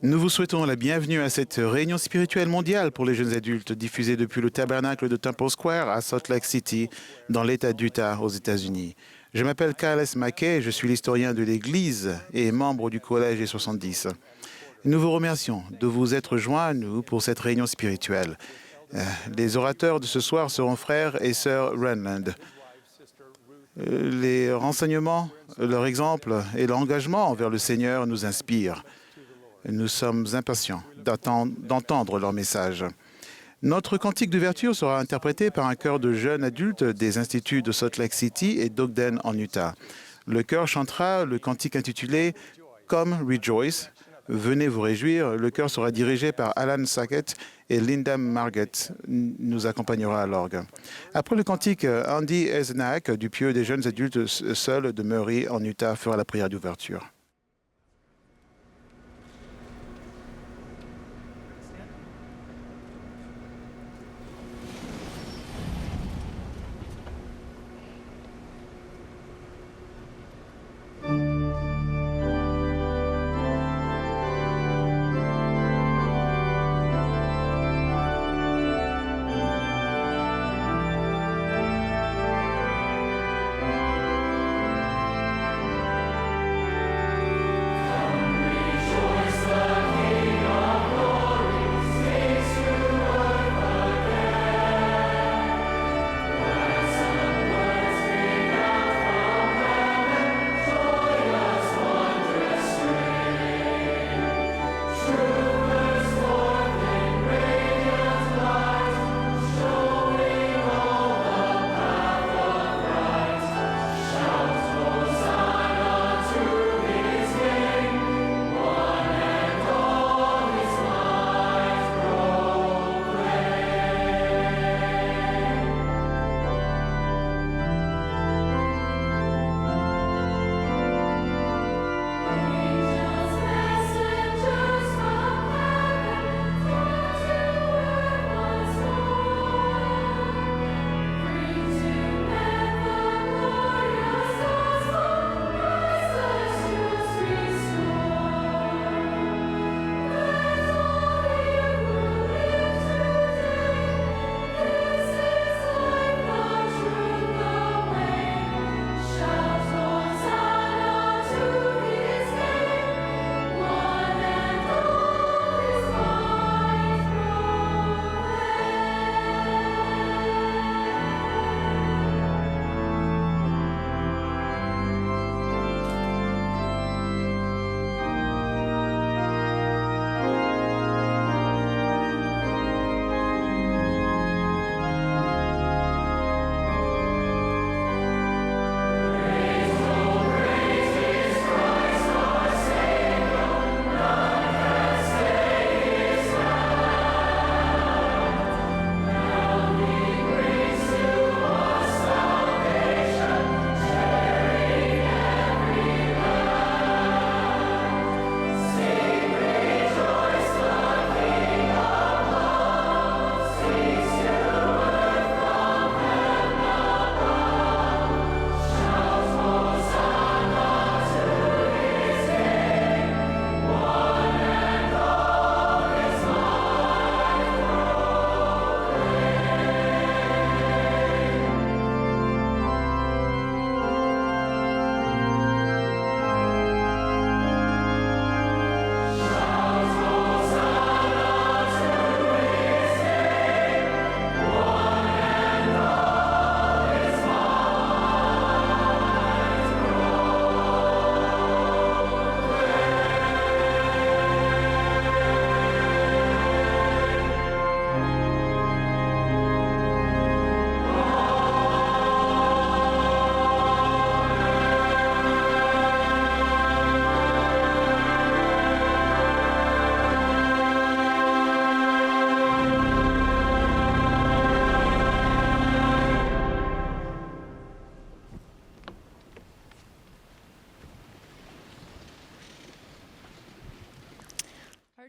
Nous vous souhaitons la bienvenue à cette réunion spirituelle mondiale pour les jeunes adultes diffusée depuis le tabernacle de Temple Square à Salt Lake City, dans l'État d'Utah, aux États-Unis. Je m'appelle Kyle S. McKay, je suis l'historien de l'Église et membre du Collège des 70. Nous vous remercions de vous être joints à nous pour cette réunion spirituelle. Les orateurs de ce soir seront frères et sœurs Renland. Les renseignements, leur exemple et leur engagement envers le Seigneur nous inspirent. Nous sommes impatients d'entendre leur message. Notre cantique d'ouverture sera interprété par un chœur de jeunes adultes des instituts de Salt Lake City et d'Ogden en Utah. Le chœur chantera le cantique intitulé « Come Rejoice ». Venez vous réjouir. Le chœur sera dirigé par Alan Sackett et Linda Marget nous accompagnera à l'orgue. Après le cantique, Andy Eisenach du pieu des jeunes adultes seuls de Murray en Utah fera la prière d'ouverture.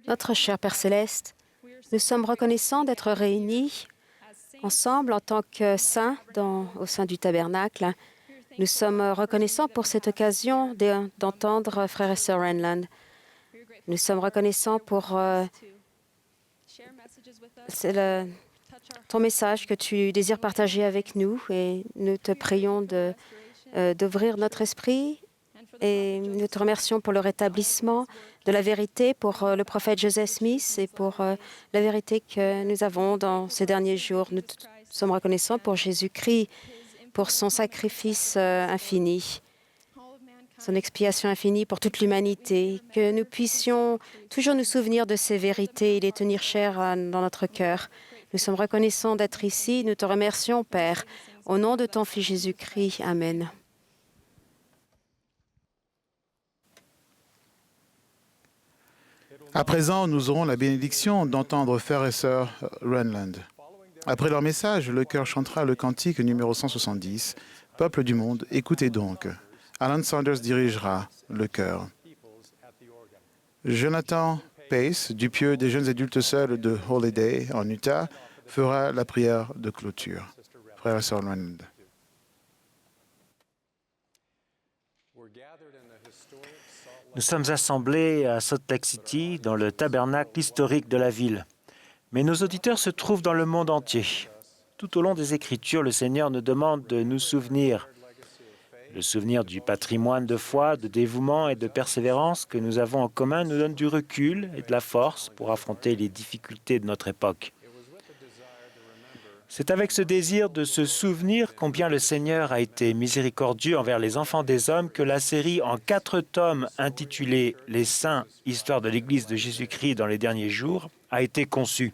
Notre cher Père Céleste, nous sommes reconnaissants d'être réunis ensemble en tant que saints au sein du tabernacle. Nous sommes reconnaissants pour cette occasion d'entendre frère et sœur Renland. Nous sommes reconnaissants pour ton message que tu désires partager avec nous et nous te prions d'ouvrir notre esprit et nous te remercions pour le rétablissement de la vérité, pour le prophète Joseph Smith et pour la vérité que nous avons dans ces derniers jours. Nous sommes reconnaissants pour Jésus-Christ, pour son sacrifice infini, son expiation infinie pour toute l'humanité, que nous puissions toujours nous souvenir de ces vérités et les tenir chères dans notre cœur. Nous sommes reconnaissants d'être ici. Nous te remercions, Père. Au nom de ton Fils Jésus-Christ. Amen. À présent, nous aurons la bénédiction d'entendre frères et sœurs Renland. Après leur message, le chœur chantera le cantique numéro 170, « Peuple du monde, écoutez donc ». Alan Saunders dirigera le chœur. Jonathan Pace, du pieux des jeunes adultes seuls de Holiday, en Utah, fera la prière de clôture. Frères et sœurs Renland. Nous sommes assemblés à Salt Lake City, dans le tabernacle historique de la ville. Mais nos auditeurs se trouvent dans le monde entier. Tout au long des Écritures, le Seigneur nous demande de nous souvenir. Le souvenir du patrimoine de foi, de dévouement et de persévérance que nous avons en commun nous donne du recul et de la force pour affronter les difficultés de notre époque. C'est avec ce désir de se souvenir combien le Seigneur a été miséricordieux envers les enfants des hommes que la série en 4 tomes intitulée « Les Saints, histoire de l'Église de Jésus-Christ dans les derniers jours » a été conçue.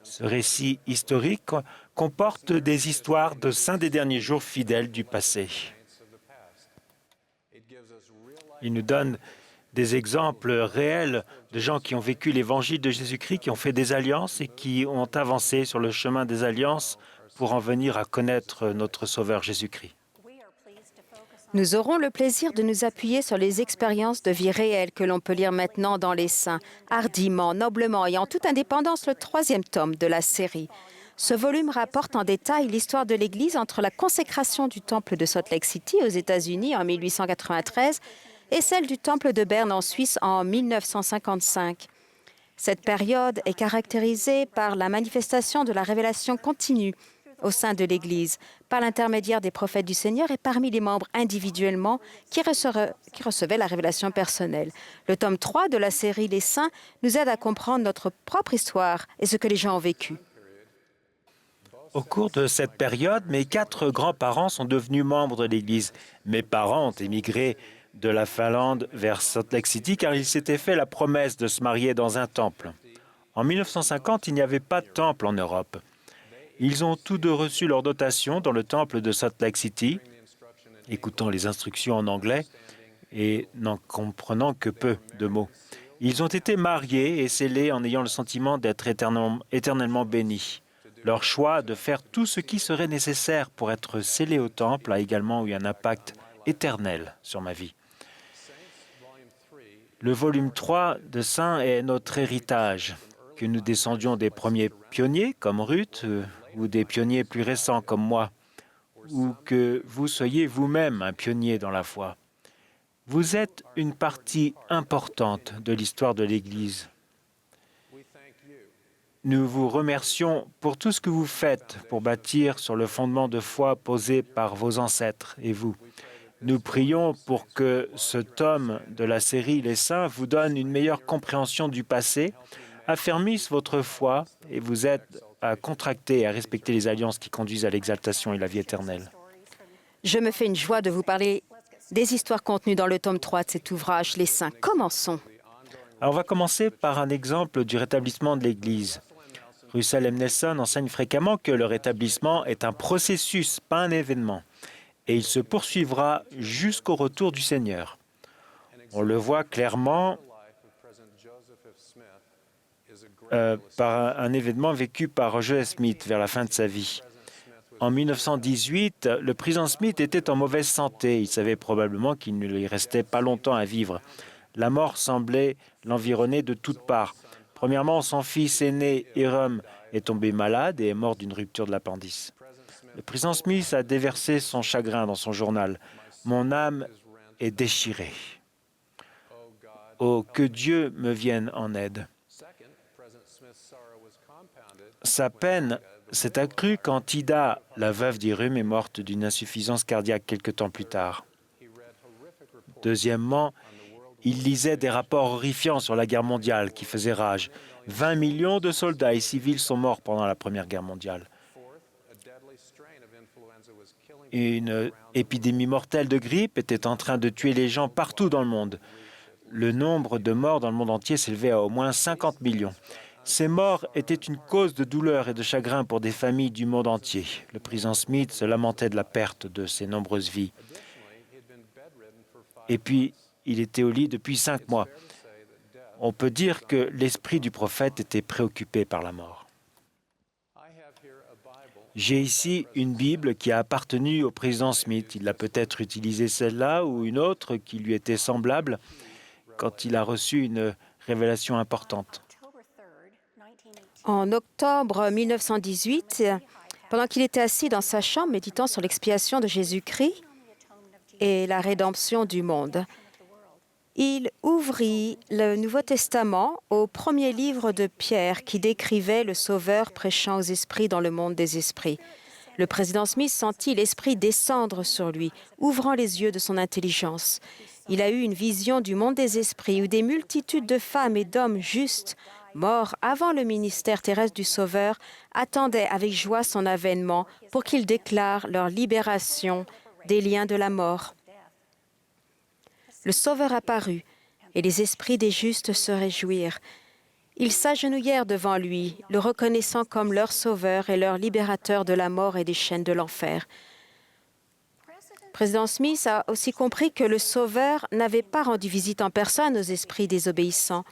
Ce récit historique comporte des histoires de saints des derniers jours fidèles du passé. Il nous donne des exemples réels de gens qui ont vécu l'évangile de Jésus-Christ, qui ont fait des alliances et qui ont avancé sur le chemin des alliances pour en venir à connaître notre Sauveur Jésus-Christ. Nous aurons le plaisir de nous appuyer sur les expériences de vie réelles que l'on peut lire maintenant dans les Saints, hardiment, noblement et en toute indépendance le 3e tome de la série. Ce volume rapporte en détail l'histoire de l'Église entre la consécration du temple de Salt Lake City aux États-Unis en 1893 et celle du Temple de Berne en Suisse en 1955. Cette période est caractérisée par la manifestation de la révélation continue au sein de l'Église, par l'intermédiaire des prophètes du Seigneur et parmi les membres individuellement qui recevaient la révélation personnelle. Le tome 3 de la série Les Saints nous aide à comprendre notre propre histoire et ce que les gens ont vécu. Au cours de cette période, mes 4 grands-parents sont devenus membres de l'Église. Mes parents ont émigré de la Finlande vers Salt Lake City car ils s'étaient fait la promesse de se marier dans un temple. En 1950, il n'y avait pas de temple en Europe. Ils ont tous deux reçu leur dotation dans le temple de Salt Lake City, écoutant les instructions en anglais et n'en comprenant que peu de mots. Ils ont été mariés et scellés en ayant le sentiment d'être éternellement bénis. Leur choix de faire tout ce qui serait nécessaire pour être scellés au temple a également eu un impact éternel sur ma vie. Le volume 3 de Saints est notre héritage, que nous descendions des premiers pionniers comme Ruth ou des pionniers plus récents comme moi, ou que vous soyez vous-même un pionnier dans la foi. Vous êtes une partie importante de l'histoire de l'Église. Nous vous remercions pour tout ce que vous faites pour bâtir sur le fondement de foi posé par vos ancêtres et vous. Nous prions pour que ce tome de la série Les Saints vous donne une meilleure compréhension du passé, affermisse votre foi et vous aide à contracter et à respecter les alliances qui conduisent à l'exaltation et la vie éternelle. Je me fais une joie de vous parler des histoires contenues dans le tome 3 de cet ouvrage, Les Saints. Commençons. Alors, on va commencer par un exemple du rétablissement de l'Église. Russell M. Nelson enseigne fréquemment que le rétablissement est un processus, pas un événement, et il se poursuivra jusqu'au retour du Seigneur. On le voit clairement par un événement vécu par Joseph Smith vers la fin de sa vie. En 1918, le président Smith était en mauvaise santé. Il savait probablement qu'il ne lui restait pas longtemps à vivre. La mort semblait l'environner de toutes parts. Premièrement, son fils aîné, Hiram, est tombé malade et est mort d'une rupture de l'appendice. Le président Smith a déversé son chagrin dans son journal. « Mon âme est déchirée. » au « que Dieu me vienne en aide ». Sa peine s'est accrue quand Ida, la veuve d'Irum, est morte d'une insuffisance cardiaque quelque temps plus tard. Deuxièmement, il lisait des rapports horrifiants sur la guerre mondiale qui faisaient rage. 20 millions de soldats et civils sont morts pendant la Première Guerre mondiale. Une épidémie mortelle de grippe était en train de tuer les gens partout dans le monde. Le nombre de morts dans le monde entier s'élevait à au moins 50 millions. Ces morts étaient une cause de douleur et de chagrin pour des familles du monde entier. Le président Smith se lamentait de la perte de ces nombreuses vies. Et puis, il était au lit depuis 5 mois. On peut dire que l'esprit du prophète était préoccupé par la mort. J'ai ici une Bible qui a appartenu au président Smith. Il a peut-être utilisé celle-là ou une autre qui lui était semblable quand il a reçu une révélation importante. En octobre 1918, pendant qu'il était assis dans sa chambre méditant sur l'expiation de Jésus-Christ et la rédemption du monde, il ouvrit le Nouveau Testament au premier livre de Pierre qui décrivait le Sauveur prêchant aux esprits dans le monde des esprits. Le président Smith sentit l'Esprit descendre sur lui, ouvrant les yeux de son intelligence. Il a eu une vision du monde des esprits où des multitudes de femmes et d'hommes justes, morts avant le ministère terrestre du Sauveur, attendaient avec joie son avènement pour qu'il déclare leur libération des liens de la mort. Le Sauveur apparut, et les esprits des justes se réjouirent. Ils s'agenouillèrent devant lui, le reconnaissant comme leur Sauveur et leur libérateur de la mort et des chaînes de l'enfer. Président Smith a aussi compris que le Sauveur n'avait pas rendu visite en personne aux esprits désobéissants.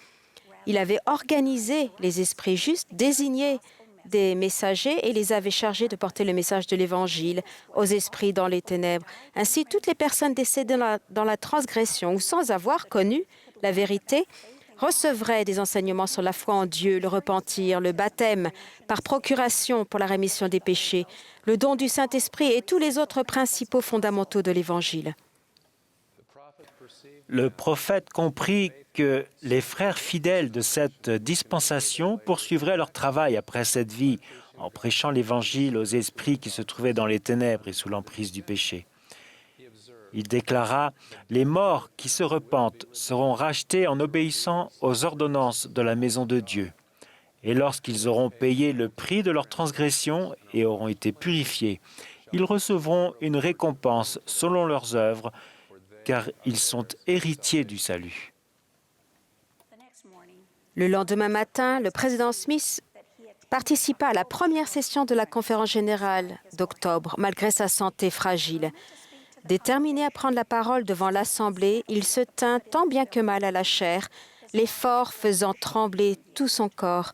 Il avait organisé les esprits justes, désigné des messagers et les avait chargés de porter le message de l'Évangile aux esprits dans les ténèbres. Ainsi, toutes les personnes décédées dans la transgression ou sans avoir connu la vérité recevraient des enseignements sur la foi en Dieu, le repentir, le baptême par procuration pour la rémission des péchés, le don du Saint-Esprit et tous les autres principaux fondamentaux de l'Évangile. Le prophète comprit que les frères fidèles de cette dispensation poursuivraient leur travail après cette vie en prêchant l'Évangile aux esprits qui se trouvaient dans les ténèbres et sous l'emprise du péché. Il déclara « Les morts qui se repentent seront rachetés en obéissant aux ordonnances de la maison de Dieu. Et lorsqu'ils auront payé le prix de leur transgression et auront été purifiés, ils recevront une récompense selon leurs œuvres, car ils sont héritiers du salut. » Le lendemain matin, le président Smith participa à la première session de la conférence générale d'octobre, malgré sa santé fragile. Déterminé à prendre la parole devant l'Assemblée, il se tint tant bien que mal à la chair, l'effort faisant trembler tout son corps.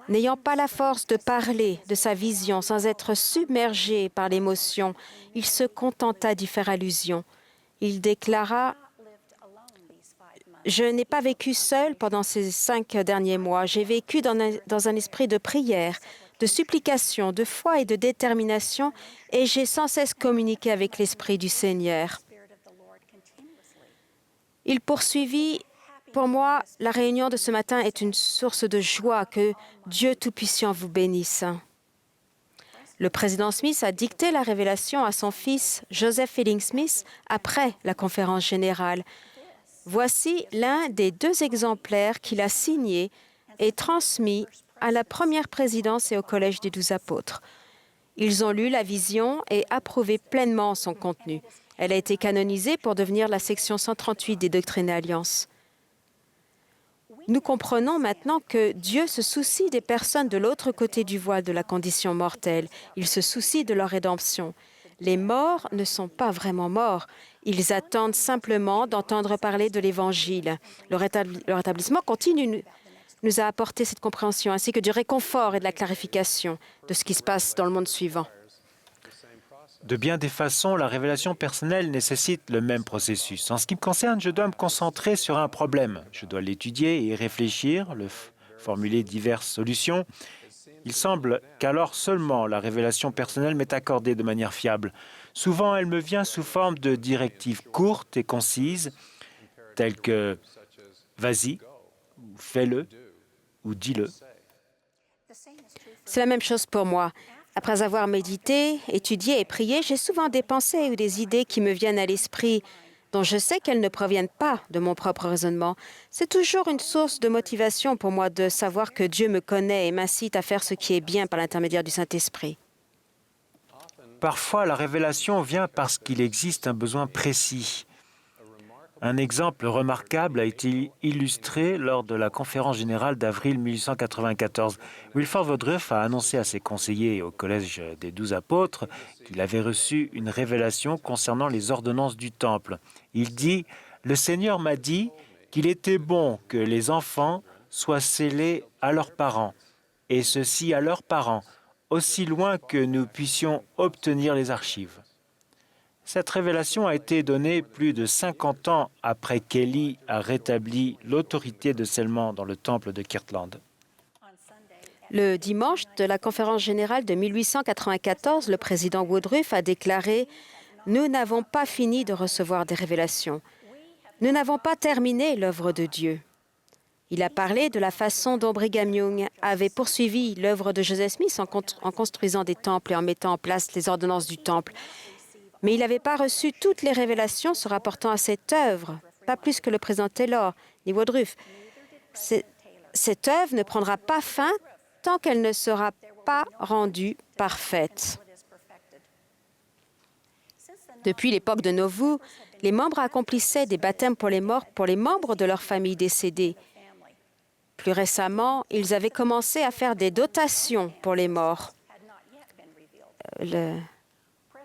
N'ayant pas la force de parler de sa vision sans être submergé par l'émotion, il se contenta d'y faire allusion. Il déclara « Je n'ai pas vécu seul pendant ces 5 derniers mois. J'ai vécu dans un esprit de prière, de supplication, de foi et de détermination, et j'ai sans cesse communiqué avec l'Esprit du Seigneur. » Il poursuivit « Pour moi, la réunion de ce matin est une source de joie. Que Dieu Tout-Puissant vous bénisse. » Le président Smith a dicté la révélation à son fils Joseph Fielding Smith après la conférence générale. Voici l'un des 2 exemplaires qu'il a signés et transmis à la première présidence et au Collège des 12 apôtres. Ils ont lu la vision et approuvé pleinement son contenu. Elle a été canonisée pour devenir la section 138 des Doctrines et Alliances. Nous comprenons maintenant que Dieu se soucie des personnes de l'autre côté du voile de la condition mortelle. Il se soucie de leur rédemption. Les morts ne sont pas vraiment morts. Ils attendent simplement d'entendre parler de l'Évangile. Le rétablissement continu nous a apporté cette compréhension, ainsi que du réconfort et de la clarification de ce qui se passe dans le monde suivant. De bien des façons, la révélation personnelle nécessite le même processus. En ce qui me concerne, je dois me concentrer sur un problème. Je dois l'étudier et y réfléchir, formuler diverses solutions. Il semble qu'alors seulement la révélation personnelle m'est accordée de manière fiable. Souvent, elle me vient sous forme de directives courtes et concises, telles que vas-y, ou fais-le, ou dis-le. C'est la même chose pour moi. Après avoir médité, étudié et prié, j'ai souvent des pensées ou des idées qui me viennent à l'esprit dont je sais qu'elles ne proviennent pas de mon propre raisonnement. C'est toujours une source de motivation pour moi de savoir que Dieu me connaît et m'incite à faire ce qui est bien par l'intermédiaire du Saint-Esprit. Parfois, la révélation vient parce qu'il existe un besoin précis. Un exemple remarquable a été illustré lors de la conférence générale d'avril 1894. Wilford Woodruff a annoncé à ses conseillers et au Collège des 12 apôtres qu'il avait reçu une révélation concernant les ordonnances du Temple. Il dit « Le Seigneur m'a dit qu'il était bon que les enfants soient scellés à leurs parents, et ceci à leurs parents, aussi loin que nous puissions obtenir les archives. » Cette révélation a été donnée plus de 50 ans après qu'Élie a rétabli l'autorité de scellement dans le temple de Kirtland. Le dimanche de la conférence générale de 1894, le président Woodruff a déclaré « Nous n'avons pas fini de recevoir des révélations. Nous n'avons pas terminé l'œuvre de Dieu. » Il a parlé de la façon dont Brigham Young avait poursuivi l'œuvre de Joseph Smith en construisant des temples et en mettant en place les ordonnances du temple. Mais il n'avait pas reçu toutes les révélations se rapportant à cette œuvre, pas plus que le président Taylor ni Woodruff. Cette œuvre ne prendra pas fin tant qu'elle ne sera pas rendue parfaite. Depuis l'époque de Nauvoo, les membres accomplissaient des baptêmes pour les morts pour les membres de leur famille décédée. Plus récemment, ils avaient commencé à faire des dotations pour les morts.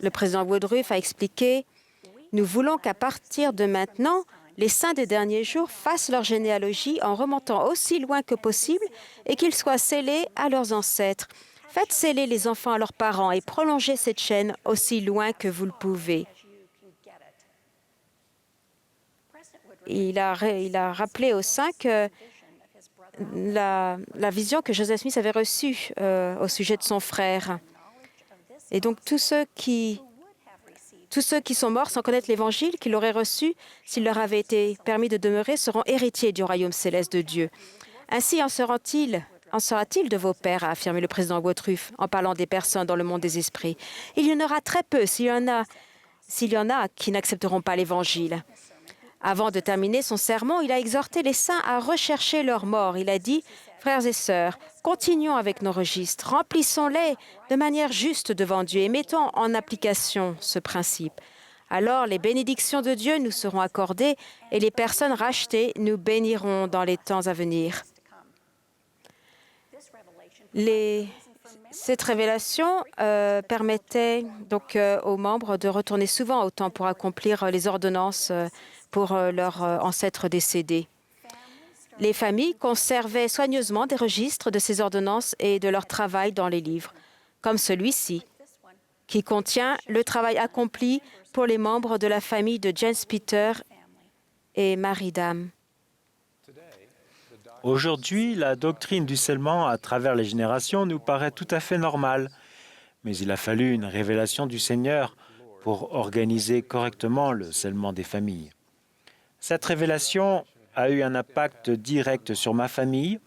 Le président Woodruff a expliqué « Nous voulons qu'à partir de maintenant, les saints des derniers jours fassent leur généalogie en remontant aussi loin que possible et qu'ils soient scellés à leurs ancêtres. Faites sceller les enfants à leurs parents et prolongez cette chaîne aussi loin que vous le pouvez. » Il a rappelé aux saints que la vision que Joseph Smith avait reçue au sujet de son frère. Et donc, tous ceux qui sont morts sans connaître l'Évangile qu'il aurait reçu s'il leur avait été permis de demeurer seront héritiers du royaume céleste de Dieu. Ainsi en sera-t-il de vos pères, a affirmé le président Woodruff en parlant des personnes dans le monde des esprits. Il y en aura très peu s'il y en a qui n'accepteront pas l'Évangile. Avant de terminer son sermon, il a exhorté les saints à rechercher leurs morts. Il a dit « Frères et sœurs, continuons avec nos registres, remplissons-les de manière juste devant Dieu et mettons en application ce principe. Alors les bénédictions de Dieu nous seront accordées et les personnes rachetées nous béniront dans les temps à venir. » Cette révélation permettait donc aux membres de retourner souvent au temple pour accomplir les ordonnances pour leurs ancêtres décédés. Les familles conservaient soigneusement des registres de ces ordonnances et de leur travail dans les livres, comme celui-ci, qui contient le travail accompli pour les membres de la famille de James Peter et Mary Dam. Aujourd'hui, la doctrine du scellement à travers les générations nous paraît tout à fait normale, mais il a fallu une révélation du Seigneur pour organiser correctement le scellement des familles. Cette révélation a eu un impact direct sur ma famille,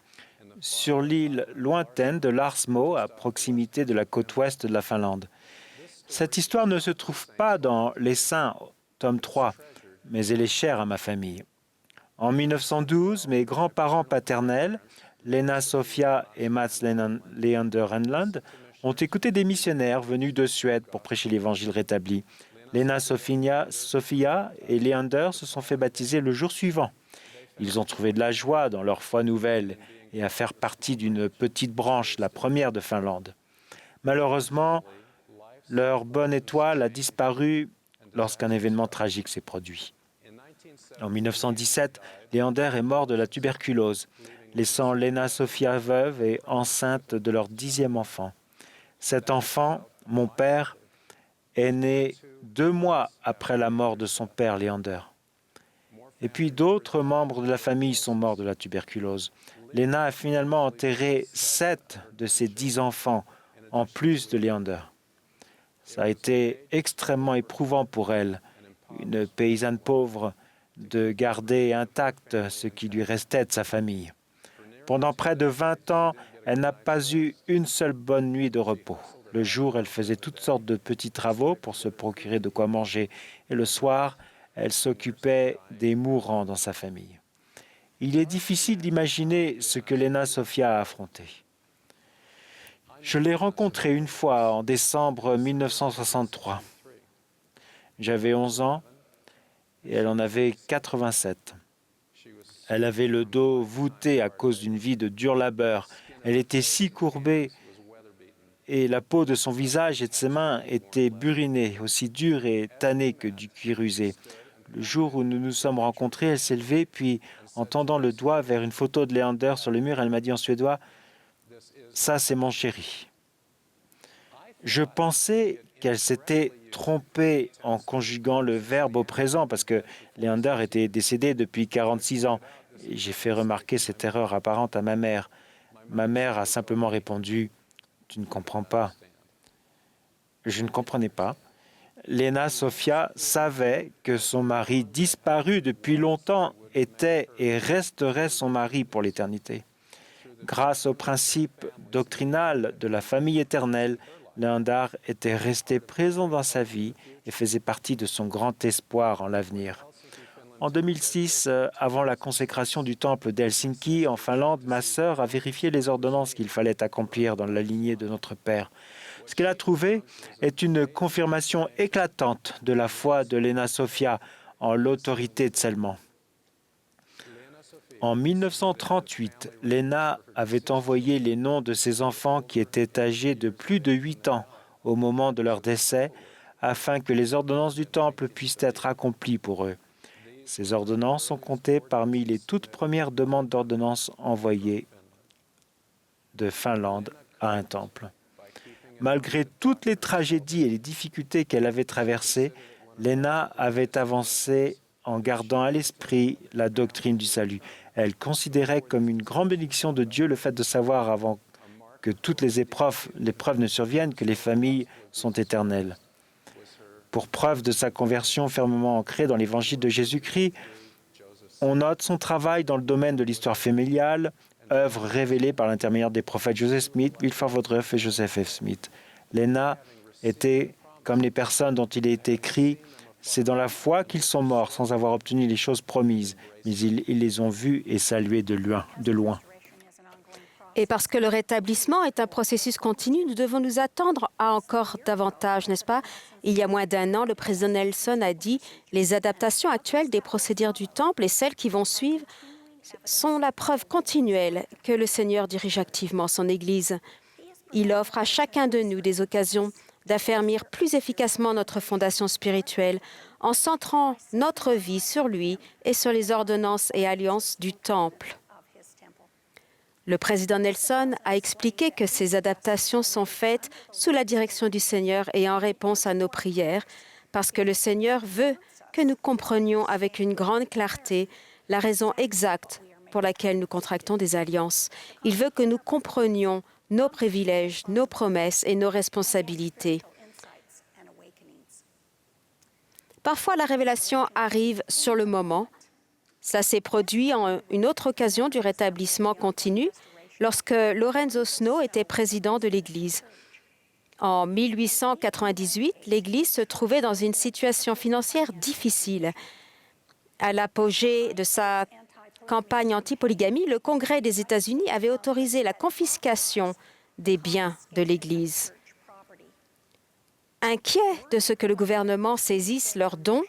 sur l'île lointaine de Larsmo, à proximité de la côte ouest de la Finlande. Cette histoire ne se trouve pas dans Les Saints, tome 3, mais elle est chère à ma famille. En 1912, mes grands-parents paternels, Lena Sophia et Mats Leander Enland, ont écouté des missionnaires venus de Suède pour prêcher l'Évangile rétabli. Lena Sophia et Leander se sont fait baptiser le jour suivant. Ils ont trouvé de la joie dans leur foi nouvelle et à faire partie d'une petite branche, la première de Finlande. Malheureusement, leur bonne étoile a disparu lorsqu'un événement tragique s'est produit. En 1917, Leander est mort de la tuberculose, laissant Lena Sophia veuve et enceinte de leur 10e enfant. Cet enfant, mon père, est né 2 mois après la mort de son père, Leander. Et puis d'autres membres de la famille sont morts de la tuberculose. Lena a finalement enterré 7 de ses 10 enfants, en plus de Leander. Ça a été extrêmement éprouvant pour elle, une paysanne pauvre, de garder intact ce qui lui restait de sa famille. Pendant près de 20 ans, elle n'a pas eu une seule bonne nuit de repos. Le jour, elle faisait toutes sortes de petits travaux pour se procurer de quoi manger. Et le soir, elle s'occupait des mourants dans sa famille. Il est difficile d'imaginer ce que Lena Sofia a affronté. Je l'ai rencontrée une fois en décembre 1963. J'avais 11 ans et elle en avait 87. Elle avait le dos voûté à cause d'une vie de dur labeur. Elle était si courbée et la peau de son visage et de ses mains était burinée, aussi dure et tannée que du cuir usé. Le jour où nous nous sommes rencontrés, elle s'est levée, puis en tendant le doigt vers une photo de Leander sur le mur, elle m'a dit en suédois « Ça, c'est mon chéri ». Je pensais qu'elle s'était trompée en conjuguant le verbe au présent parce que Leander était décédé depuis 46 ans. J'ai fait remarquer cette erreur apparente à ma mère. Ma mère a simplement répondu « Tu ne comprends pas ». Je ne comprenais pas. Lena Sofia savait que son mari, disparu depuis longtemps, était et resterait son mari pour l'éternité. Grâce au principe doctrinal de la famille éternelle, Leander était resté présent dans sa vie et faisait partie de son grand espoir en l'avenir. En 2006, avant la consécration du temple d'Helsinki, en Finlande, ma sœur a vérifié les ordonnances qu'il fallait accomplir dans la lignée de notre père. Ce qu'elle a trouvé est une confirmation éclatante de la foi de Lena Sofia en l'autorité de Selman. En 1938, Lena avait envoyé les noms de ses enfants qui étaient âgés de plus de 8 ans au moment de leur décès, afin que les ordonnances du temple puissent être accomplies pour eux. Ces ordonnances sont comptées parmi les toutes premières demandes d'ordonnances envoyées de Finlande à un temple. Malgré toutes les tragédies et les difficultés qu'elle avait traversées, Lena avait avancé en gardant à l'esprit la doctrine du salut. Elle considérait comme une grande bénédiction de Dieu le fait de savoir avant que toutes les épreuves ne surviennent que les familles sont éternelles. Pour preuve de sa conversion fermement ancrée dans l'Évangile de Jésus-Christ, on note son travail dans le domaine de l'histoire familiale, œuvre révélée par l'intermédiaire des prophètes Joseph Smith, Wilford Woodruff et Joseph F. Smith. Lena était comme les personnes dont il est écrit « C'est dans la foi qu'ils sont morts sans avoir obtenu les choses promises, mais ils les ont vues et saluées de loin. » Et parce que le rétablissement est un processus continu, nous devons nous attendre à encore davantage, n'est-ce pas? Il y a moins d'un an, le président Nelson a dit « Les adaptations actuelles des procédures du Temple et celles qui vont suivre sont la preuve continuelle que le Seigneur dirige activement son Église. Il offre à chacun de nous des occasions d'affermir plus efficacement notre fondation spirituelle en centrant notre vie sur lui et sur les ordonnances et alliances du Temple. Le président Nelson a expliqué que ces adaptations sont faites sous la direction du Seigneur et en réponse à nos prières, parce que le Seigneur veut que nous comprenions avec une grande clarté la raison exacte pour laquelle nous contractons des alliances. Il veut que nous comprenions nos privilèges, nos promesses et nos responsabilités. Parfois, la révélation arrive sur le moment. Cela s'est produit en une autre occasion du rétablissement continu, lorsque Lorenzo Snow était président de l'Église. En 1898, l'Église se trouvait dans une situation financière difficile. À l'apogée de sa campagne anti-polygamie, le Congrès des États-Unis avait autorisé la confiscation des biens de l'Église. Inquiets de ce que le gouvernement saisisse leurs dons,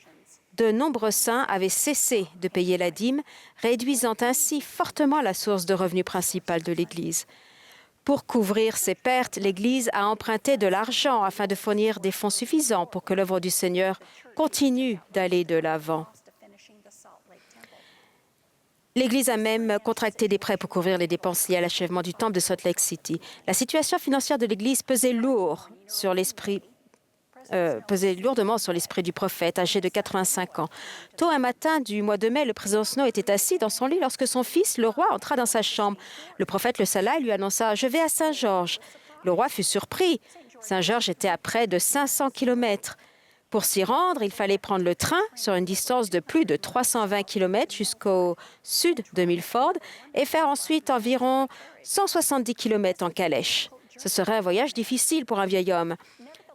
de nombreux saints avaient cessé de payer la dîme, réduisant ainsi fortement la source de revenus principale de l'Église. Pour couvrir ces pertes, l'Église a emprunté de l'argent afin de fournir des fonds suffisants pour que l'œuvre du Seigneur continue d'aller de l'avant. L'Église a même contracté des prêts pour couvrir les dépenses liées à l'achèvement du temple de Salt Lake City. La situation financière de l'Église pesait lourdement sur l'esprit du prophète, âgé de 85 ans. Tôt un matin du mois de mai, le président Snow était assis dans son lit lorsque son fils, le roi, entra dans sa chambre. Le prophète le salla et lui annonça « Je vais à Saint-Georges ». Le roi fut surpris. Saint-Georges était à près de 500 kilomètres. Pour s'y rendre, il fallait prendre le train sur une distance de plus de 320 km jusqu'au sud de Milford et faire ensuite environ 170 km en calèche. Ce serait un voyage difficile pour un vieil homme.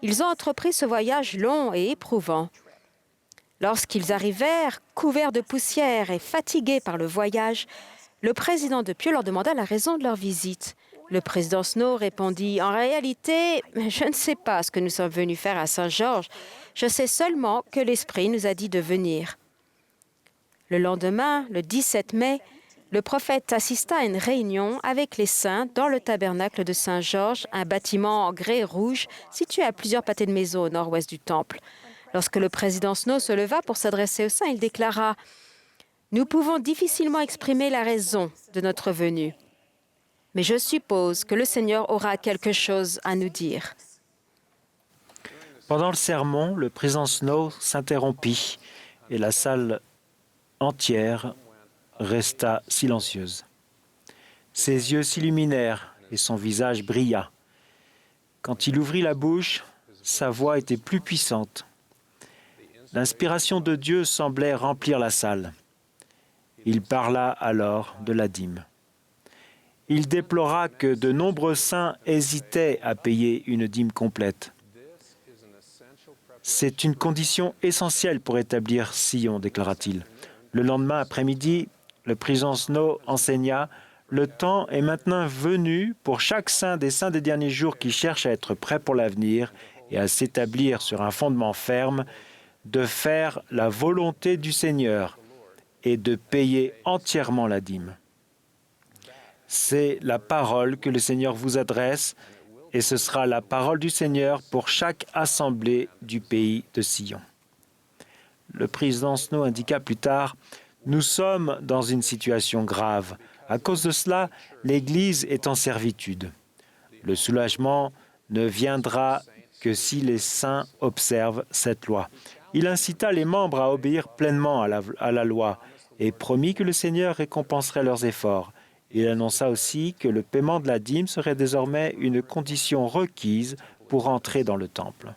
Ils ont entrepris ce voyage long et éprouvant. Lorsqu'ils arrivèrent, couverts de poussière et fatigués par le voyage, le président de Pieux leur demanda la raison de leur visite. Le président Snow répondit « En réalité, je ne sais pas ce que nous sommes venus faire à Saint-Georges. Je sais seulement que l'Esprit nous a dit de venir. » Le lendemain, le 17 mai, le prophète assista à une réunion avec les saints dans le tabernacle de Saint-Georges, un bâtiment en grès rouge situé à plusieurs pâtés de maison au nord-ouest du temple. Lorsque le président Snow se leva pour s'adresser aux saints, il déclara « Nous pouvons difficilement exprimer la raison de notre venue, mais je suppose que le Seigneur aura quelque chose à nous dire. » Pendant le sermon, le président Snow s'interrompit et la salle entière resta silencieuse. Ses yeux s'illuminèrent et son visage brilla. Quand il ouvrit la bouche, sa voix était plus puissante. L'inspiration de Dieu semblait remplir la salle. Il parla alors de la dîme. Il déplora que de nombreux saints hésitaient à payer une dîme complète. C'est une condition essentielle pour établir Sion, déclara-t-il. Le lendemain après-midi, le président Snow enseigna « Le temps est maintenant venu pour chaque saint des saints des derniers jours qui cherche à être prêt pour l'avenir et à s'établir sur un fondement ferme, de faire la volonté du Seigneur et de payer entièrement la dîme. » C'est la parole que le Seigneur vous adresse et ce sera la parole du Seigneur pour chaque assemblée du pays de Sion. Le président Snow indiqua plus tard « Nous sommes dans une situation grave. À cause de cela, l'Église est en servitude. Le soulagement ne viendra que si les saints observent cette loi. » Il incita les membres à obéir pleinement à la loi et promit que le Seigneur récompenserait leurs efforts. Il annonça aussi que le paiement de la dîme serait désormais une condition requise pour entrer dans le temple.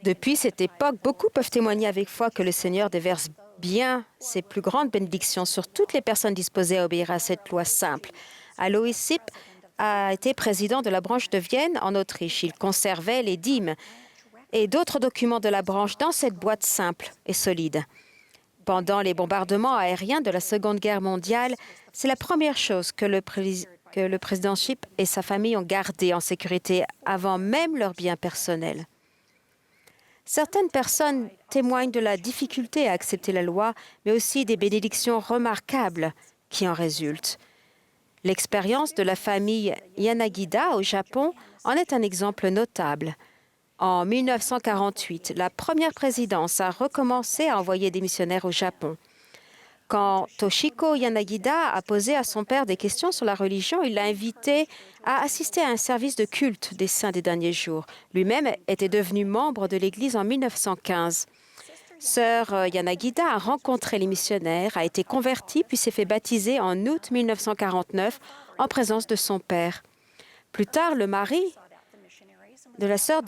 Depuis cette époque, beaucoup peuvent témoigner avec foi que le Seigneur déverse bien ses plus grandes bénédictions sur toutes les personnes disposées à obéir à cette loi simple. Alois Sipp a été président de la branche de Vienne en Autriche. Il conservait les dîmes et d'autres documents de la branche dans cette boîte simple et solide. Pendant les bombardements aériens de la Seconde Guerre mondiale, c'est la première chose que le président Shipp et sa famille ont gardée en sécurité avant même leurs biens personnels. Certaines personnes témoignent de la difficulté à accepter la loi, mais aussi des bénédictions remarquables qui en résultent. L'expérience de la famille Yanagida au Japon en est un exemple notable. En 1948, la première présidence a recommencé à envoyer des missionnaires au Japon. Quand Toshiko Yanagida a posé à son père des questions sur la religion, il l'a invité à assister à un service de culte des saints des derniers jours. Lui-même était devenu membre de l'Église en 1915. Sœur Yanagida a rencontré les missionnaires, a été convertie puis s'est fait baptiser en août 1949 en présence de son père. Plus tard, le mari de la sœur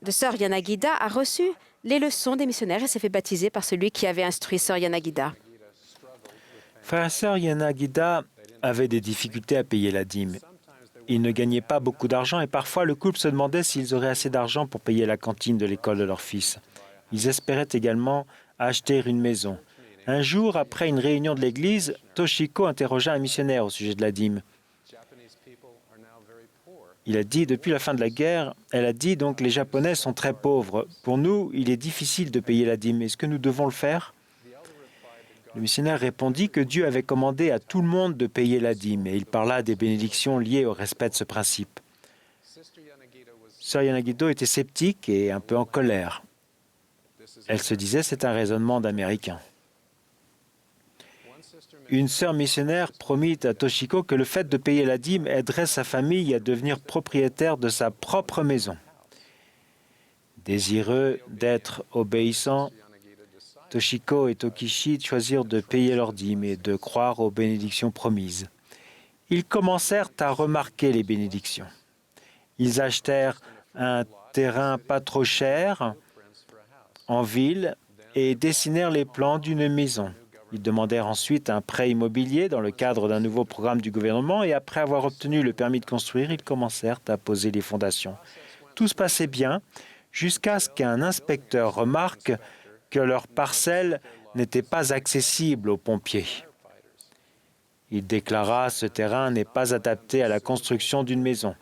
Sœur Yanagida a reçu les leçons des missionnaires et s'est fait baptiser par celui qui avait instruit Sœur Yanagida. Frère et sœur Yanagida avaient des difficultés à payer la dîme. Ils ne gagnaient pas beaucoup d'argent et parfois le couple se demandait s'ils auraient assez d'argent pour payer la cantine de l'école de leur fils. Ils espéraient également acheter une maison. Un jour, après une réunion de l'Église, Toshiko interrogea un missionnaire au sujet de la dîme. Il a dit, depuis la fin de la guerre, elle a dit, donc les Japonais sont très pauvres. Pour nous, il est difficile de payer la dîme. Est-ce que nous devons le faire? Le missionnaire répondit que Dieu avait commandé à tout le monde de payer la dîme et il parla des bénédictions liées au respect de ce principe. Sœur Yanagida était sceptique et un peu en colère. Elle se disait, c'est un raisonnement d'Américain. Une sœur missionnaire promit à Toshiko que le fait de payer la dîme aiderait sa famille à devenir propriétaire de sa propre maison. Désireux d'être obéissants, Toshiko et Tokichi choisirent de payer leur dîme et de croire aux bénédictions promises. Ils commencèrent à remarquer les bénédictions. Ils achetèrent un terrain pas trop cher en ville et dessinèrent les plans d'une maison. Ils demandèrent ensuite un prêt immobilier dans le cadre d'un nouveau programme du gouvernement et après avoir obtenu le permis de construire, ils commencèrent à poser les fondations. Tout se passait bien jusqu'à ce qu'un inspecteur remarque que leur parcelle n'était pas accessible aux pompiers. Il déclara « Ce terrain n'est pas adapté à la construction d'une maison.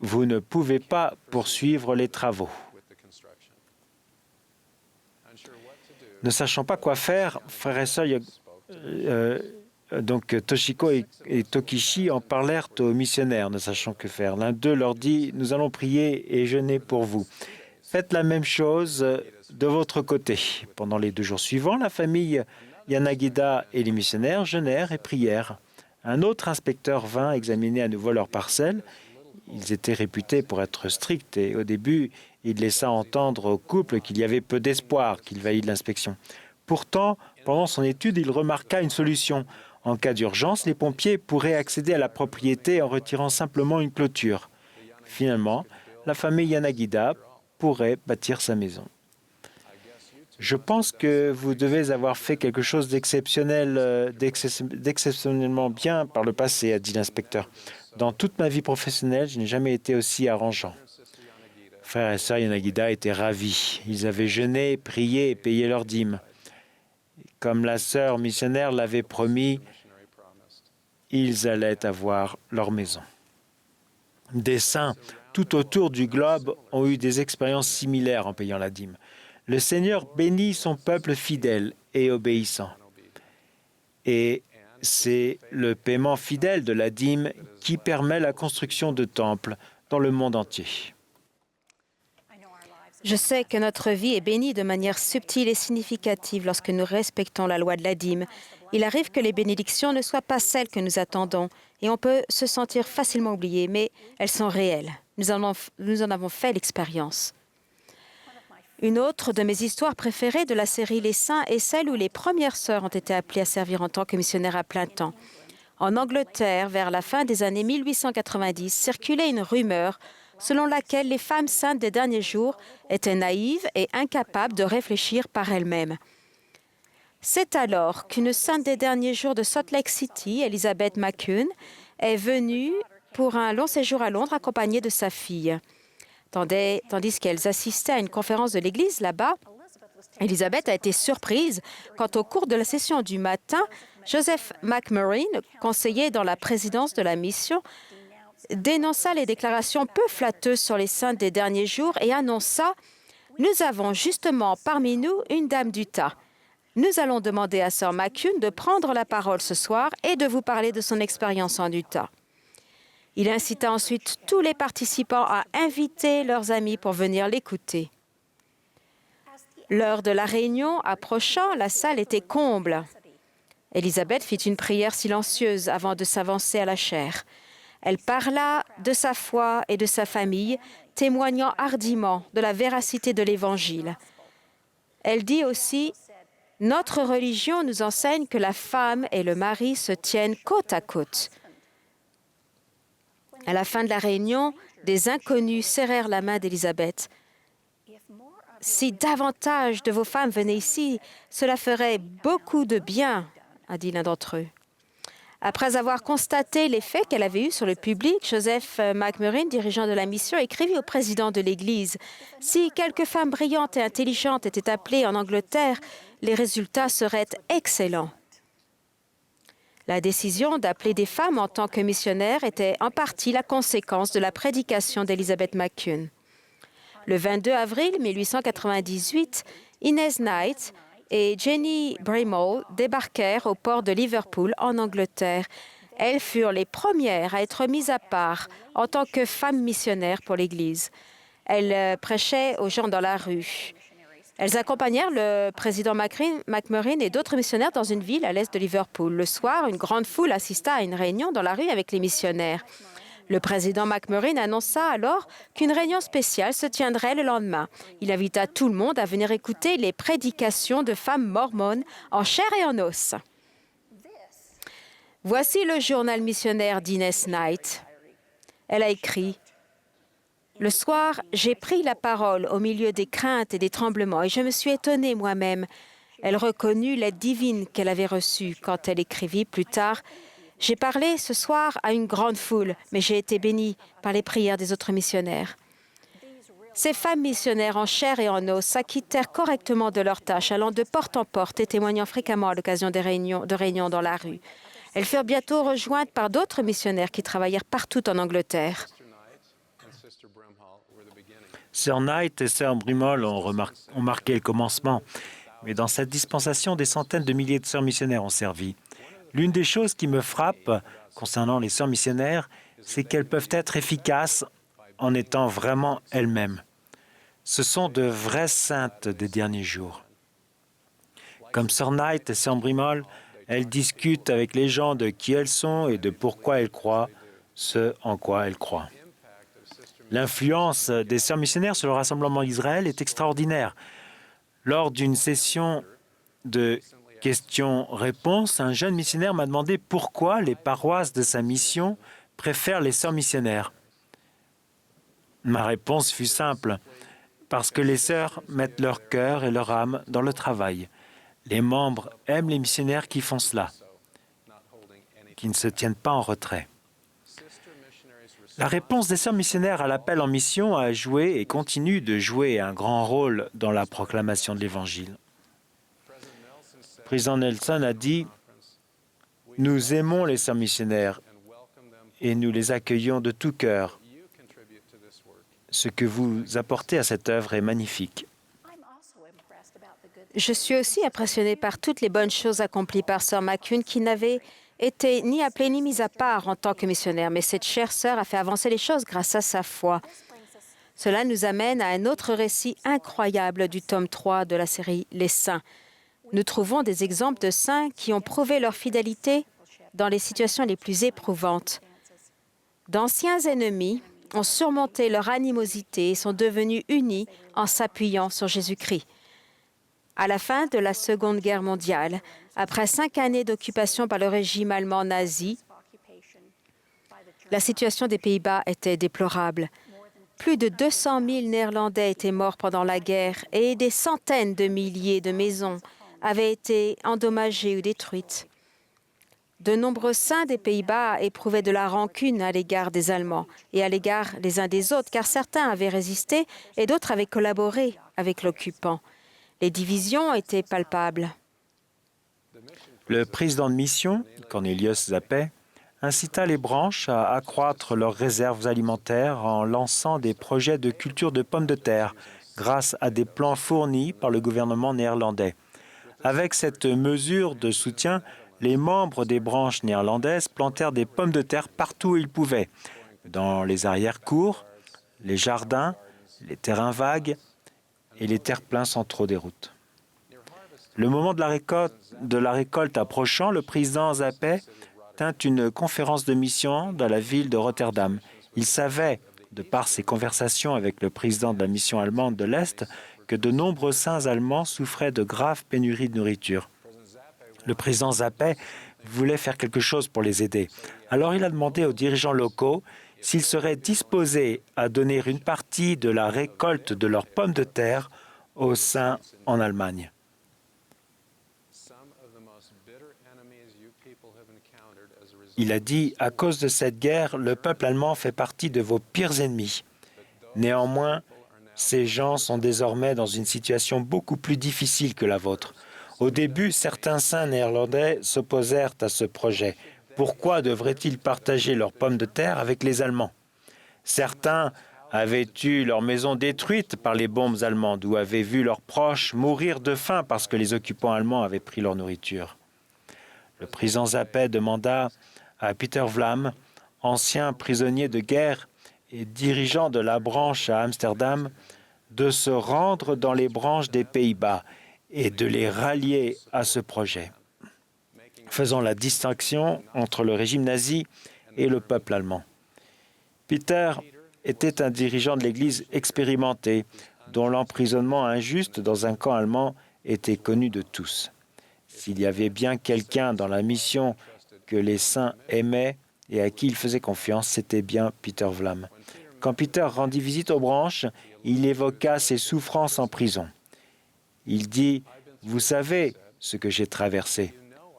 Vous ne pouvez pas poursuivre les travaux. » Ne sachant pas quoi faire, frères et sœurs, Toshiko et Tokichi en parlèrent aux missionnaires, ne sachant que faire. L'un d'eux leur dit « Nous allons prier et jeûner pour vous. Faites la même chose de votre côté. » Pendant les 2 jours suivants, la famille Yanagida et les missionnaires jeûnèrent et prièrent. Un autre inspecteur vint examiner à nouveau leur parcelle. Ils étaient réputés pour être stricts et au début, il laissa entendre au couple qu'il y avait peu d'espoir qu'il valide l'inspection. Pourtant, pendant son étude, il remarqua une solution. En cas d'urgence, les pompiers pourraient accéder à la propriété en retirant simplement une clôture. Finalement, la famille Yanagida pourrait bâtir sa maison. Je pense que vous devez avoir fait quelque chose d'exceptionnellement bien par le passé, a dit l'inspecteur. Dans toute ma vie professionnelle, je n'ai jamais été aussi arrangeant. Frères et sœurs Yanagida étaient ravis. Ils avaient jeûné, prié et payé leurs dîmes. Comme la sœur missionnaire l'avait promis, ils allaient avoir leur maison. Des saints tout autour du globe ont eu des expériences similaires en payant la dîme. Le Seigneur bénit son peuple fidèle et obéissant. Et c'est le paiement fidèle de la dîme qui permet la construction de temples dans le monde entier. Je sais que notre vie est bénie de manière subtile et significative lorsque nous respectons la loi de la dîme. Il arrive que les bénédictions ne soient pas celles que nous attendons et on peut se sentir facilement oublié, mais elles sont réelles. Nous en avons fait l'expérience. Une autre de mes histoires préférées de la série Les Saints est celle où les premières sœurs ont été appelées à servir en tant que missionnaires à plein temps. En Angleterre, vers la fin des années 1890, circulait une rumeur selon laquelle les femmes saintes des derniers jours étaient naïves et incapables de réfléchir par elles-mêmes. C'est alors qu'une sainte des derniers jours de Salt Lake City, Elizabeth McCune, est venue pour un long séjour à Londres accompagnée de sa fille. Tandis qu'elles assistaient à une conférence de l'Église là-bas, Elizabeth a été surprise quand, au cours de la session du matin, Joseph McMurrin, conseiller dans la présidence de la mission, dénonça les déclarations peu flatteuses sur les saintes des derniers jours et annonça « Nous avons justement parmi nous une dame d'Utah. Nous allons demander à Sœur McCune de prendre la parole ce soir et de vous parler de son expérience en Utah. » Il incita ensuite tous les participants à inviter leurs amis pour venir l'écouter. L'heure de la réunion approchant, la salle était comble. Élisabeth fit une prière silencieuse avant de s'avancer à la chaire. Elle parla de sa foi et de sa famille, témoignant hardiment de la véracité de l'Évangile. Elle dit aussi « Notre religion nous enseigne que la femme et le mari se tiennent côte à côte. » À la fin de la réunion, des inconnus serrèrent la main d'Élisabeth. « Si davantage de vos femmes venaient ici, cela ferait beaucoup de bien, » a dit l'un d'entre eux. Après avoir constaté l'effet qu'elle avait eu sur le public, Joseph McMurrin, dirigeant de la mission, écrivit au président de l'Église « Si quelques femmes brillantes et intelligentes étaient appelées en Angleterre, les résultats seraient excellents. » La décision d'appeler des femmes en tant que missionnaires était en partie la conséquence de la prédication d'Elizabeth McCune. Le 22 avril 1898, Inez Knight et Jenny Brimall débarquèrent au port de Liverpool, en Angleterre. Elles furent les premières à être mises à part en tant que femmes missionnaires pour l'Église. Elles prêchaient aux gens dans la rue. Elles accompagnèrent le président McMurrin et d'autres missionnaires dans une ville à l'est de Liverpool. Le soir, une grande foule assista à une réunion dans la rue avec les missionnaires. Le président McMurrin annonça alors qu'une réunion spéciale se tiendrait le lendemain. Il invita tout le monde à venir écouter les prédications de femmes mormones en chair et en os. Voici le journal missionnaire d'Inez Knight. Elle a écrit Le soir, j'ai pris la parole au milieu des craintes et des tremblements et je me suis étonnée moi-même. Elle reconnut l'aide divine qu'elle avait reçue quand elle écrivit plus tard. J'ai parlé ce soir à une grande foule, mais j'ai été bénie par les prières des autres missionnaires. Ces femmes missionnaires en chair et en os s'acquittèrent correctement de leurs tâches, allant de porte en porte et témoignant fréquemment à l'occasion de réunions dans la rue. Elles furent bientôt rejointes par d'autres missionnaires qui travaillèrent partout en Angleterre. Sœur Knight et Sœur Brimall ont marqué le commencement, mais dans cette dispensation, des centaines de milliers de sœurs missionnaires ont servi. L'une des choses qui me frappe concernant les sœurs missionnaires, c'est qu'elles peuvent être efficaces en étant vraiment elles-mêmes. Ce sont de vraies saintes des derniers jours. Comme Sœur Knight et Sœur Brimall, elles discutent avec les gens de qui elles sont et de pourquoi elles croient ce en quoi elles croient. L'influence des sœurs missionnaires sur le Rassemblement d'Israël est extraordinaire. Lors d'une session de questions-réponses, un jeune missionnaire m'a demandé pourquoi les paroisses de sa mission préfèrent les sœurs missionnaires. Ma réponse fut simple, parce que les sœurs mettent leur cœur et leur âme dans le travail. Les membres aiment les missionnaires qui font cela, qui ne se tiennent pas en retrait. La réponse des sœurs missionnaires à l'appel en mission a joué et continue de jouer un grand rôle dans la proclamation de l'Évangile. Le président Nelson a dit « Nous aimons les sœurs missionnaires et nous les accueillons de tout cœur. Ce que vous apportez à cette œuvre est magnifique. » Je suis aussi impressionnée par toutes les bonnes choses accomplies par Sœur McCune, qui n'avait été ni appelée ni mise à part en tant que missionnaire, mais cette chère sœur a fait avancer les choses grâce à sa foi. Cela nous amène à un autre récit incroyable du tome 3 de la série Les Saints. Nous trouvons des exemples de saints qui ont prouvé leur fidélité dans les situations les plus éprouvantes. D'anciens ennemis ont surmonté leur animosité et sont devenus unis en s'appuyant sur Jésus-Christ. À la fin de la Seconde Guerre mondiale, après 5 années d'occupation par le régime allemand nazi, la situation des Pays-Bas était déplorable. Plus de 200 000 Néerlandais étaient morts pendant la guerre et des centaines de milliers de maisons avaient été endommagées ou détruites. De nombreux saints des Pays-Bas éprouvaient de la rancune à l'égard des Allemands et à l'égard les uns des autres, car certains avaient résisté et d'autres avaient collaboré avec l'occupant. Les divisions étaient palpables. Le président de mission, Cornelius Zappé, incita les branches à accroître leurs réserves alimentaires en lançant des projets de culture de pommes de terre grâce à des plans fournis par le gouvernement néerlandais. Avec cette mesure de soutien, les membres des branches néerlandaises plantèrent des pommes de terre partout où ils pouvaient, dans les arrière-cours, les jardins, les terrains vagues et les terre-pleins centraux des routes. Le moment de la récolte approchant, le président Zappé tint une conférence de mission dans la ville de Rotterdam. Il savait, de par ses conversations avec le président de la mission allemande de l'Est, que de nombreux saints allemands souffraient de graves pénuries de nourriture. Le président Zappé voulait faire quelque chose pour les aider. Alors il a demandé aux dirigeants locaux s'ils seraient disposés à donner une partie de la récolte de leurs pommes de terre aux saints en Allemagne. Il a dit « À cause de cette guerre, le peuple allemand fait partie de vos pires ennemis. Néanmoins, ces gens sont désormais dans une situation beaucoup plus difficile que la vôtre. Au début, certains saints néerlandais s'opposèrent à ce projet. Pourquoi devraient-ils partager leurs pommes de terre avec les Allemands? Certains avaient eu leur maison détruite par les bombes allemandes ou avaient vu leurs proches mourir de faim parce que les occupants allemands avaient pris leur nourriture. » Le président Zappé demanda à Peter Vlam, ancien prisonnier de guerre et dirigeant de la branche à Amsterdam, de se rendre dans les branches des Pays-Bas et de les rallier à ce projet, faisant la distinction entre le régime nazi et le peuple allemand. Peter était un dirigeant de l'Église expérimenté, dont l'emprisonnement injuste dans un camp allemand était connu de tous. S'il y avait bien quelqu'un dans la mission que les saints aimaient et à qui ils faisaient confiance, c'était bien Peter Vlam. Quand Peter rendit visite aux branches, il évoqua ses souffrances en prison. Il dit, « Vous savez ce que j'ai traversé.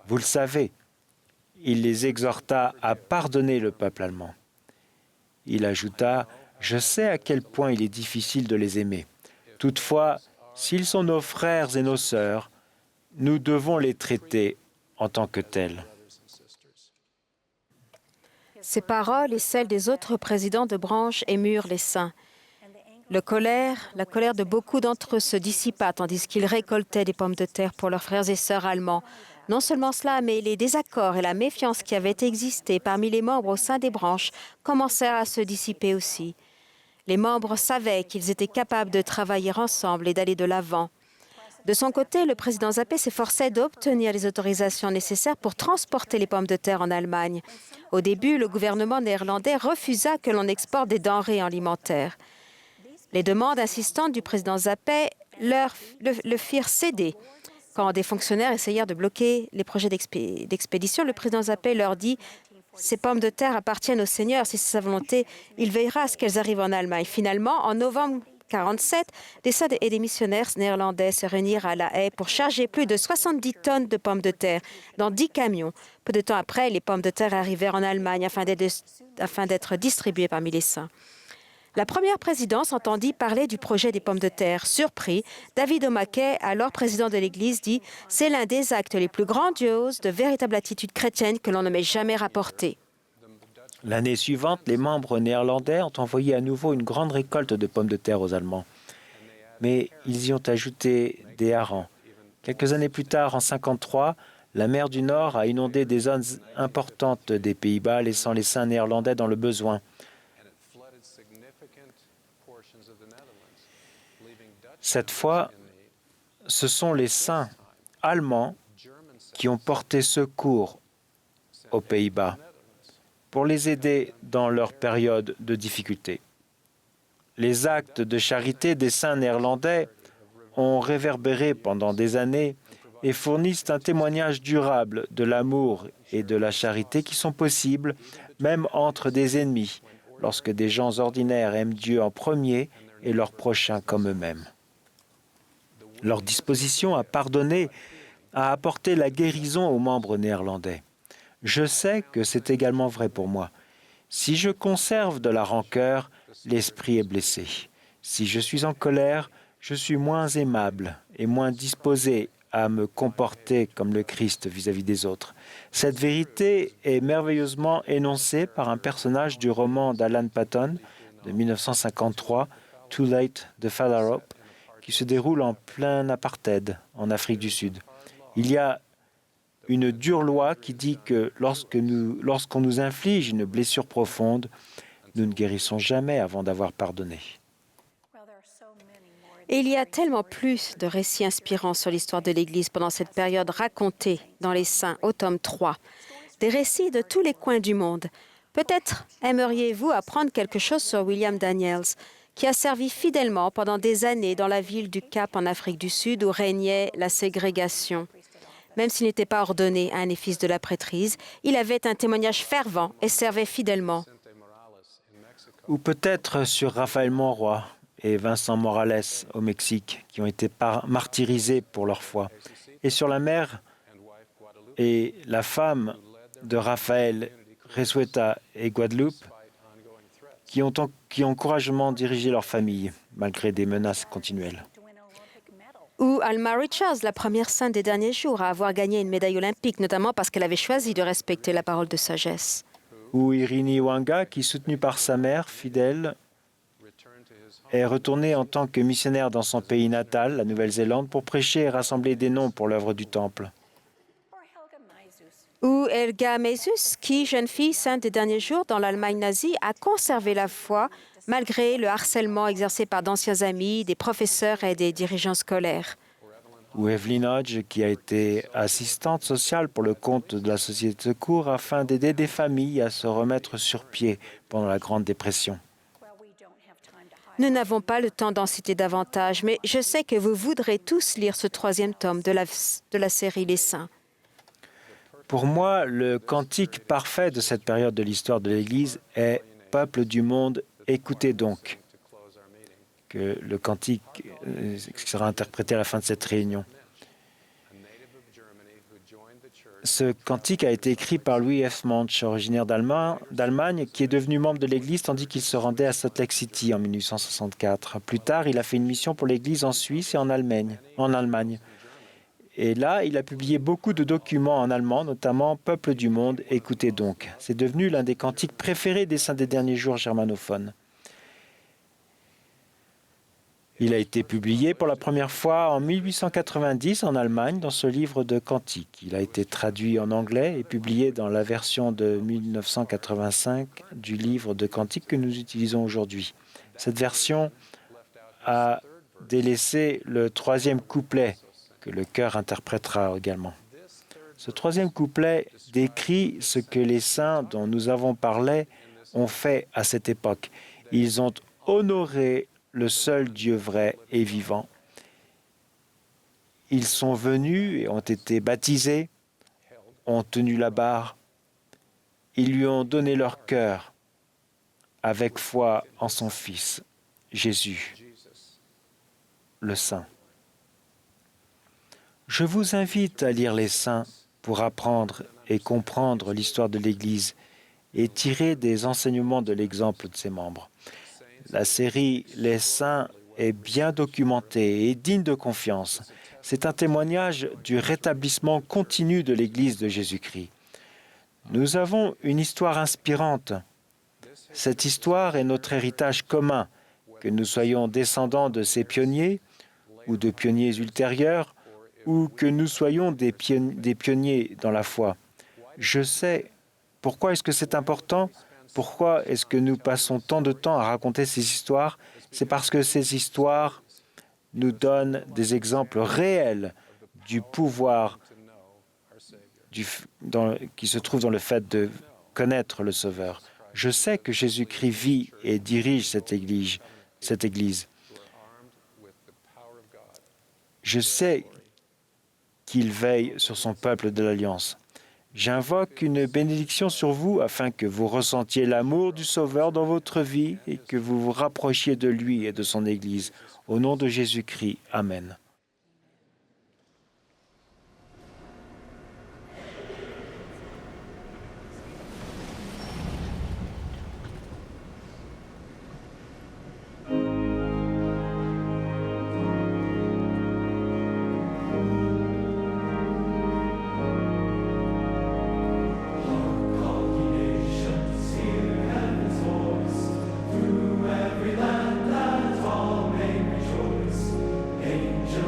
Vous le savez. » Il les exhorta à pardonner le peuple allemand. Il ajouta, « Je sais à quel point il est difficile de les aimer. Toutefois, s'ils sont nos frères et nos sœurs, nous devons les traiter en tant que tels. » Ces paroles et celles des autres présidents de branche émurent les saints. La colère de beaucoup d'entre eux se dissipa tandis qu'ils récoltaient des pommes de terre pour leurs frères et sœurs allemands. Non seulement cela, mais les désaccords et la méfiance qui avaient existé parmi les membres au sein des branches commencèrent à se dissiper aussi. Les membres savaient qu'ils étaient capables de travailler ensemble et d'aller de l'avant. De son côté, le président Zappé s'efforçait d'obtenir les autorisations nécessaires pour transporter les pommes de terre en Allemagne. Au début, le gouvernement néerlandais refusa que l'on exporte des denrées alimentaires. Les demandes insistantes du président Zappé le firent céder. Quand des fonctionnaires essayèrent de bloquer les projets d'expédition, le président Zappé leur dit « Ces pommes de terre appartiennent au Seigneur. Si c'est sa volonté, il veillera à ce qu'elles arrivent en Allemagne. » Finalement, en novembre 1947, des saints et des missionnaires néerlandais se réunirent à La Haye pour charger plus de 70 tonnes de pommes de terre dans 10 camions. Peu de temps après, les pommes de terre arrivèrent en Allemagne afin d'être distribuées parmi les saints. La première présidence entendit parler du projet des pommes de terre. Surpris, David O'Mackey, alors président de l'Église, dit « C'est l'un des actes les plus grandioses de véritable attitude chrétienne que l'on ne m'ait jamais rapporté. » L'année suivante, les membres néerlandais ont envoyé à nouveau une grande récolte de pommes de terre aux Allemands. Mais ils y ont ajouté des harengs. Quelques années plus tard, en 1953, la mer du Nord a inondé des zones importantes des Pays-Bas, laissant les saints néerlandais dans le besoin. Cette fois, ce sont les saints allemands qui ont porté secours aux Pays-Bas pour les aider dans leur période de difficulté. Les actes de charité des saints néerlandais ont réverbéré pendant des années et fournissent un témoignage durable de l'amour et de la charité qui sont possibles même entre des ennemis, lorsque des gens ordinaires aiment Dieu en premier et leurs prochains comme eux-mêmes. Leur disposition à pardonner a apporté la guérison aux membres néerlandais. Je sais que c'est également vrai pour moi. Si je conserve de la rancœur, l'esprit est blessé. Si je suis en colère, je suis moins aimable et moins disposé à me comporter comme le Christ vis-à-vis des autres. Cette vérité est merveilleusement énoncée par un personnage du roman d'Alan Paton de 1953, Too Late de Phalarope, qui se déroule en plein apartheid en Afrique du Sud. Il y a une dure loi qui dit que lorsqu'on nous inflige une blessure profonde, nous ne guérissons jamais avant d'avoir pardonné. Et il y a tellement plus de récits inspirants sur l'histoire de l'Église pendant cette période racontée dans les Saints au tome 3. Des récits de tous les coins du monde. Peut-être aimeriez-vous apprendre quelque chose sur William Daniels, qui a servi fidèlement pendant des années dans la ville du Cap en Afrique du Sud où régnait la ségrégation. Même s'il n'était pas ordonné à un des fils de la prêtrise, il avait un témoignage fervent et servait fidèlement. Ou peut-être sur Raphaël Monroy et Vincent Morales au Mexique, qui ont été martyrisés pour leur foi. Et sur la mère et la femme de Raphaël, Resueta et Guadeloupe, qui ont courageusement dirigé leur famille, malgré des menaces continuelles. Ou Alma Richards, la première sainte des derniers jours à avoir gagné une médaille olympique, notamment parce qu'elle avait choisi de respecter la parole de sagesse. Ou Irini Wanga, qui, soutenue par sa mère fidèle, est retournée en tant que missionnaire dans son pays natal, la Nouvelle-Zélande, pour prêcher et rassembler des noms pour l'œuvre du Temple. Ou Helga Meizus, qui, jeune fille sainte des derniers jours dans l'Allemagne nazie, a conservé la foi malgré le harcèlement exercé par d'anciens amis, des professeurs et des dirigeants scolaires. Ou Evelyn Hodge, qui a été assistante sociale pour le compte de la Société de secours afin d'aider des familles à se remettre sur pied pendant la Grande Dépression. Nous n'avons pas le temps d'en citer davantage, mais je sais que vous voudrez tous lire ce troisième tome de la série Les Saints. Pour moi, le cantique parfait de cette période de l'histoire de l'Église est « Peuple du monde, Écoutez donc, que le cantique sera interprété à la fin de cette réunion. Ce cantique a été écrit par Louis F. Manch, originaire d'Allemagne, qui est devenu membre de l'Église tandis qu'il se rendait à Salt Lake City en 1864. Plus tard, il a fait une mission pour l'Église en Suisse et en Allemagne. Et là, il a publié beaucoup de documents en allemand, notamment « Peuple du monde, écoutez donc ». C'est devenu l'un des cantiques préférés des saints des derniers jours germanophones. Il a été publié pour la première fois en 1890 en Allemagne dans ce livre de cantiques. Il a été traduit en anglais et publié dans la version de 1985 du livre de cantiques que nous utilisons aujourd'hui. Cette version a délaissé le troisième couplet que le chœur interprétera également. Ce troisième couplet décrit ce que les saints dont nous avons parlé ont fait à cette époque. Ils ont honoré le seul Dieu vrai et vivant. Ils sont venus et ont été baptisés, ont tenu la barre. Ils lui ont donné leur cœur avec foi en son Fils, Jésus, le Saint. Je vous invite à lire les saints pour apprendre et comprendre l'histoire de l'Église et tirer des enseignements de l'exemple de ses membres. La série « Les saints » est bien documentée et digne de confiance. C'est un témoignage du rétablissement continu de l'Église de Jésus-Christ. Nous avons une histoire inspirante. Cette histoire est notre héritage commun, que nous soyons descendants de ces pionniers ou de pionniers ultérieurs, ou que nous soyons des pionniers dans la foi. Je sais pourquoi est-ce que c'est important. Pourquoi est-ce que nous passons tant de temps à raconter ces histoires? C'est parce que ces histoires nous donnent des exemples réels du pouvoir qui se trouve dans le fait de connaître le Sauveur. Je sais que Jésus-Christ vit et dirige cette Église. Je sais qu'il veille sur son peuple de l'Alliance. J'invoque une bénédiction sur vous afin que vous ressentiez l'amour du Sauveur dans votre vie et que vous vous rapprochiez de lui et de son Église. Au nom de Jésus-Christ, Amen. Angels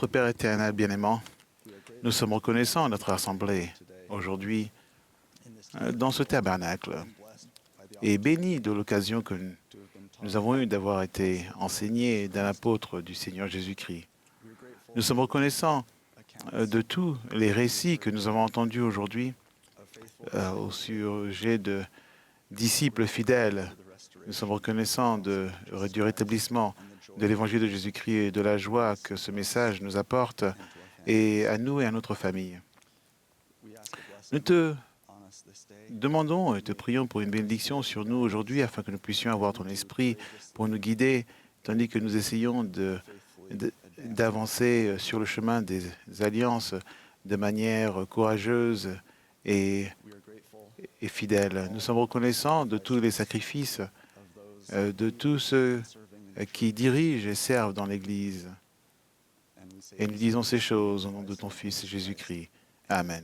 Notre Père éternel bien-aimant, nous sommes reconnaissants à notre assemblée aujourd'hui dans ce tabernacle et bénis de l'occasion que nous avons eue d'avoir été enseignés d'un apôtre du Seigneur Jésus-Christ. Nous sommes reconnaissants de tous les récits que nous avons entendus aujourd'hui au sujet de disciples fidèles. Nous sommes reconnaissants du rétablissement de l'Évangile de Jésus-Christ et de la joie que ce message nous apporte et à nous et à notre famille. Nous te demandons et te prions pour une bénédiction sur nous aujourd'hui afin que nous puissions avoir ton esprit pour nous guider, tandis que nous essayons d'avancer sur le chemin des alliances de manière courageuse et fidèle. Nous sommes reconnaissants de tous les sacrifices, de tous ceux qui dirigent et servent dans l'Église. Et nous disons ces choses au nom de ton Fils Jésus-Christ. Amen.